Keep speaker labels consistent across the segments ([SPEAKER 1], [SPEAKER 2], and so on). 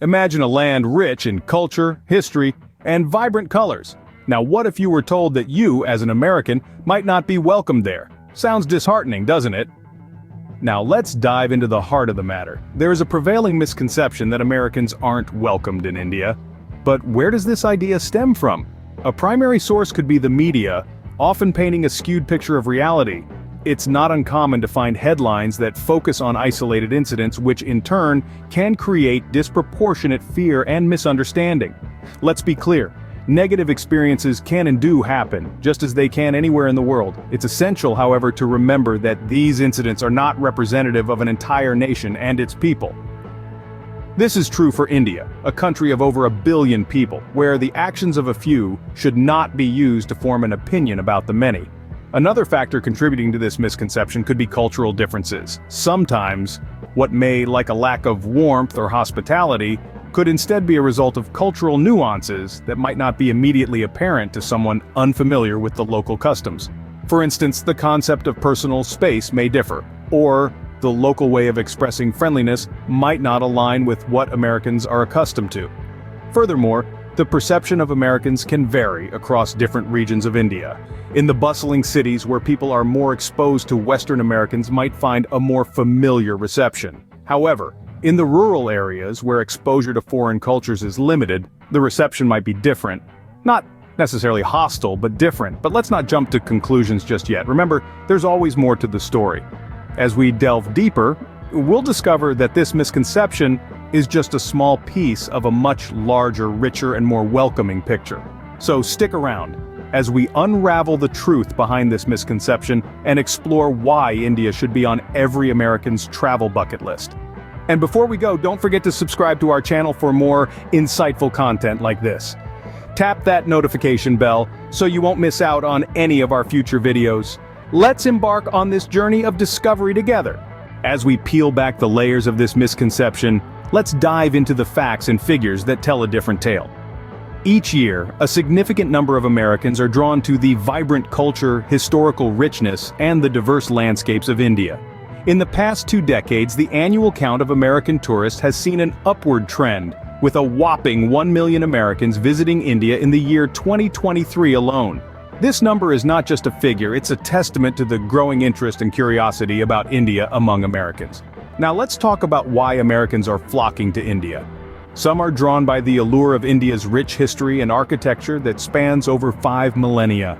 [SPEAKER 1] Imagine a land rich in culture, history, and vibrant colors. Now what if you were told that you, as an American, might not be welcomed there? Sounds disheartening, doesn't it? Now let's dive into the heart of the matter. There is a prevailing misconception that Americans aren't welcomed in India. But where does this idea stem from? A primary source could be the media, often painting a skewed picture of reality. It's not uncommon to find headlines that focus on isolated incidents, which in turn can create disproportionate fear and misunderstanding. Let's be clear. Negative experiences can and do happen, just as they can anywhere in the world. It's essential, however, to remember that these incidents are not representative of an entire nation and its people. This is true for India, a country of over 1 billion people, where the actions of a few should not be used to form an opinion about the many. Another factor contributing to this misconception could be cultural differences. Sometimes, what may, like a lack of warmth or hospitality, could instead be a result of cultural nuances that might not be immediately apparent to someone unfamiliar with the local customs. For instance, the concept of personal space may differ, or the local way of expressing friendliness might not align with what Americans are accustomed to. Furthermore, the perception of Americans can vary across different regions of India. In the bustling cities where people are more exposed to Western Americans might find a more familiar reception. However, in the rural areas where exposure to foreign cultures is limited, the reception might be different. Not necessarily hostile, but different. But let's not jump to conclusions just yet. Remember, there's always more to the story. As we delve deeper, we'll discover that this misconception is just a small piece of a much larger, richer, and more welcoming picture. So stick around as we unravel the truth behind this misconception and explore why India should be on every American's travel bucket list. And before we go, don't forget to subscribe to our channel for more insightful content like this. Tap that notification bell so you won't miss out on any of our future videos. Let's embark on this journey of discovery together. As we peel back the layers of this misconception, let's dive into the facts and figures that tell a different tale. Each year, a significant number of Americans are drawn to the vibrant culture, historical richness, and the diverse landscapes of India. In the past 2 decades, the annual count of American tourists has seen an upward trend, with a whopping 1 million Americans visiting India in the year 2023 alone. This number is not just a figure, it's a testament to the growing interest and curiosity about India among Americans. Now let's talk about why Americans are flocking to India. Some are drawn by the allure of India's rich history and architecture that spans over 5 millennia.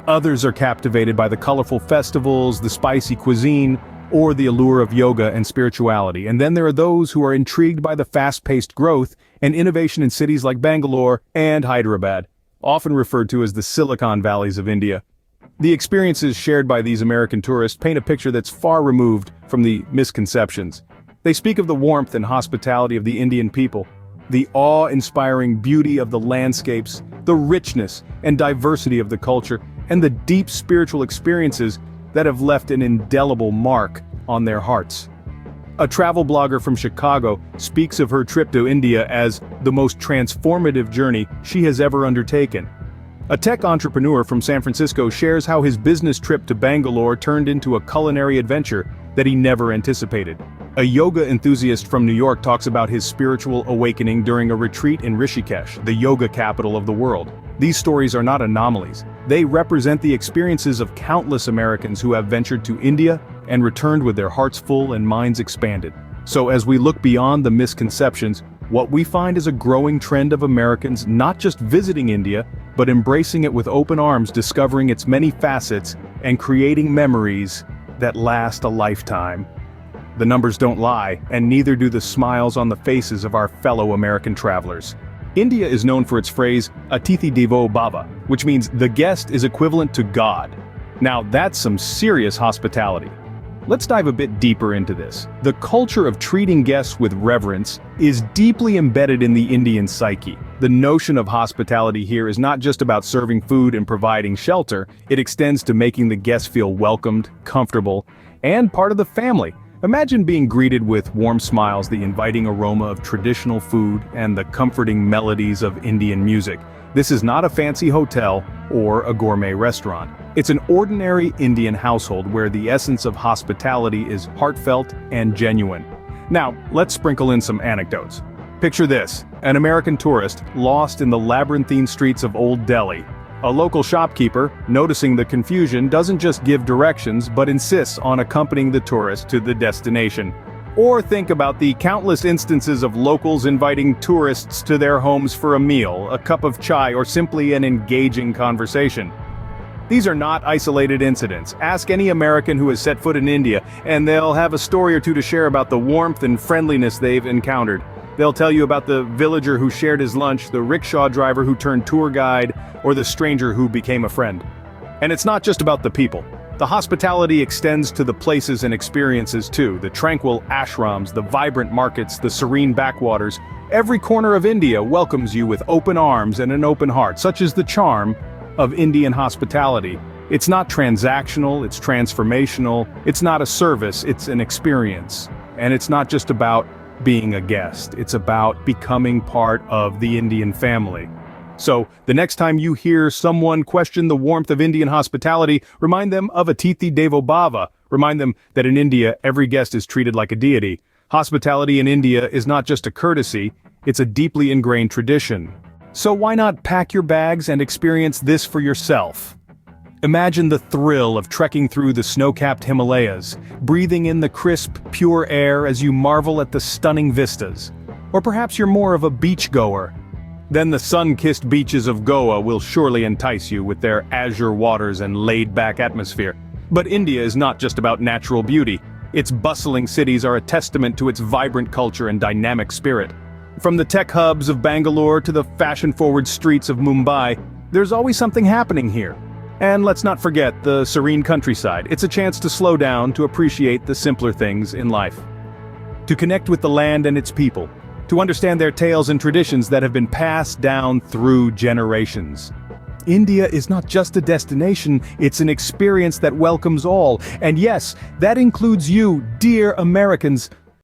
[SPEAKER 1] Others are captivated by the colorful festivals, the spicy cuisine, or the allure of yoga and spirituality. And then there are those who are intrigued by the fast-paced growth and innovation in cities like Bangalore and Hyderabad, often referred to as the Silicon Valleys of India. The experiences shared by these American tourists paint a picture that's far removed from the misconceptions. They speak of the warmth and hospitality of the Indian people, the awe-inspiring beauty of the landscapes, the richness and diversity of the culture, and the deep spiritual experiences that have left an indelible mark on their hearts. A travel blogger from Chicago speaks of her trip to India as the most transformative journey she has ever undertaken. A tech entrepreneur from San Francisco shares how his business trip to Bangalore turned into a culinary adventure that he never anticipated. A yoga enthusiast from New York talks about his spiritual awakening during a retreat in Rishikesh, the yoga capital of the world. These stories are not anomalies. They represent the experiences of countless Americans who have ventured to India and returned with their hearts full and minds expanded. So as we look beyond the misconceptions, what we find is a growing trend of Americans not just visiting India, but embracing it with open arms, discovering its many facets, and creating memories that last a lifetime. The numbers don't lie, and neither do the smiles on the faces of our fellow American travelers. India is known for its phrase, Atithi Devo Bhava, which means the guest is equivalent to God. Now that's some serious hospitality. Let's dive a bit deeper into this. The culture of treating guests with reverence is deeply embedded in the Indian psyche. The notion of hospitality here is not just about serving food and providing shelter, it extends to making the guests feel welcomed, comfortable, and part of the family. Imagine being greeted with warm smiles, the inviting aroma of traditional food, and the comforting melodies of Indian music. This is not a fancy hotel or a gourmet restaurant. It's an ordinary Indian household where the essence of hospitality is heartfelt and genuine. Now, let's sprinkle in some anecdotes. Picture this, an American tourist lost in the labyrinthine streets of Old Delhi. A local shopkeeper, noticing the confusion, doesn't just give directions but insists on accompanying the tourist to the destination. Or think about the countless instances of locals inviting tourists to their homes for a meal, a cup of chai, or simply an engaging conversation. These are not isolated incidents. Ask any American who has set foot in India, and they'll have a story or two to share about the warmth and friendliness they've encountered. They'll tell you about the villager who shared his lunch, the rickshaw driver who turned tour guide, or the stranger who became a friend. And it's not just about the people. The hospitality extends to the places and experiences too, the tranquil ashrams, the vibrant markets, the serene backwaters. Every corner of India welcomes you with open arms and an open heart, such is the charm of Indian hospitality. It's not transactional, it's transformational, it's not a service, it's an experience. And it's not just about being a guest, it's about becoming part of the Indian family. So, the next time you hear someone question the warmth of Indian hospitality, remind them of Atithi Devo Bhava. Remind them that in India, every guest is treated like a deity. Hospitality in India is not just a courtesy, it's a deeply ingrained tradition. So why not pack your bags and experience this for yourself? Imagine the thrill of trekking through the snow-capped Himalayas, breathing in the crisp, pure air as you marvel at the stunning vistas. Or perhaps you're more of a beach-goer. Then the sun-kissed beaches of Goa will surely entice you with their azure waters and laid-back atmosphere. But India is not just about natural beauty. Its bustling cities are a testament to its vibrant culture and dynamic spirit. From the tech hubs of Bangalore to the fashion-forward streets of Mumbai, there's always something happening here. And let's not forget the serene countryside. It's a chance to slow down, to appreciate the simpler things in life. To connect with the land and its people. To understand their tales and traditions that have been passed down through generations. India is not just a destination, it's an experience that welcomes all. And yes, that includes you, dear Americans.